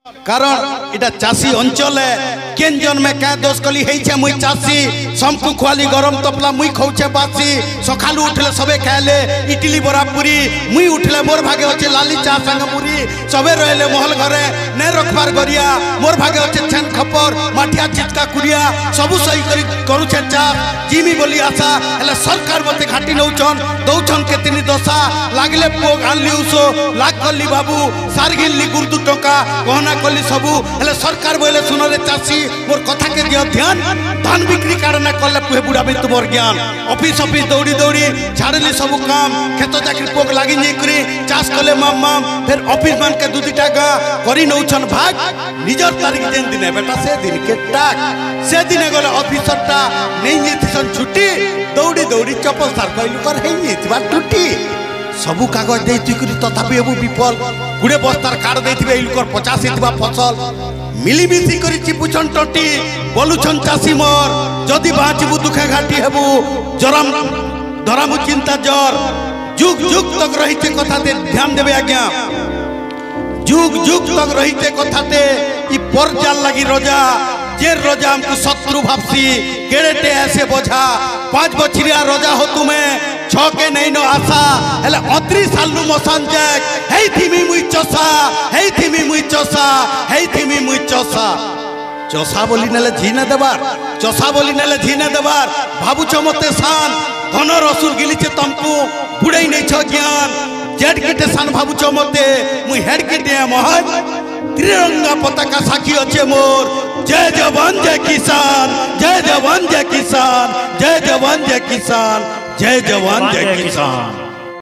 कारण इटा चाषी अंचल है केन जन में क्या दोष कली है मुई चाषी संपु खुआली गरम तपला मुई खौचे बासी सकालू उठले सबे खाएले इडली बरा पूरी मुई उठले मोर भागे अच्छे लाली चा संग पूरी सबे रहले महल घरे ने रखबार गरिया मोर भागे अच्छे छेन खपर माठिया चिटका कुरिया सबु सही करुछे चा जिमी बोली आशा हेले सरकार मते घाटी नौचन दौचन के तिनी दशा लागले पोग आनली उसो लाग कली बाबू सारगिली गुरदु टका कहना कली सबू हेले सरकार बोले सुनो रे चाषी मोर कथा के दियो ध्यान धान बिक्री कारण कले पुहे बुढ़ा भी तुमर ज्ञान ऑफिस ऑफिस दौड़ी दौड़ी छाड़ली सबू काम खेत चाकरी पोक लागी नहीं चाष कले माम माम फिर ऑफिस मान के दूतीटा गा करी नौछन भाग निजर तारीख जेन दिन बेटा से दिन के टाक से दिन गले ऑफिसर टा नहीं जेथिसन छुट्टी दौड़ी दौड़ी चपल सार कहलु कर हे जेथिबा टुटी सबू कागज देइतिकरी तथापि एबु विफल गुडे बस्तार कार्ड देइथिबे इलकर 50 हेतिबा फसल मिलीमिशी करी चिपुछन टटी बोलुछन चाषी मोर जदि बाँचबू दुखे घाटी हेबू जरम धरामु चिंता जर जुग जुग तक रहिते कथाते ध्यान देबे आज्ञा जुग जुग तक रहिते कथाते ई परजाल लगी रोजा जे रोजा हमको शत्रु भापसी केड़ेटे ऐसे बोझा 5 बछरिया रोजा हो तुम्हें 6 के नहीं नो आशा हेले 29 साल नु मसान जैक हेई थिमी मुई चोसा हेई थिमी मुई चोसा हेई थिमी मुई चोसा चोसा बोली नेले झीने देबार चोसा बोली नेले झीने देबार भाबू चमते सान धन रसुर गिलिचे तमकु बुड़ई नहीं छ ज्ञान जेड केटे सान भाबू चमते मुई हेड केटे महज त्रिरंगा पताका साखी अच्छे मोर जय जवान जय किसान जय जवान जय किसान जय जवान जय किसान जय जवान जय किसान।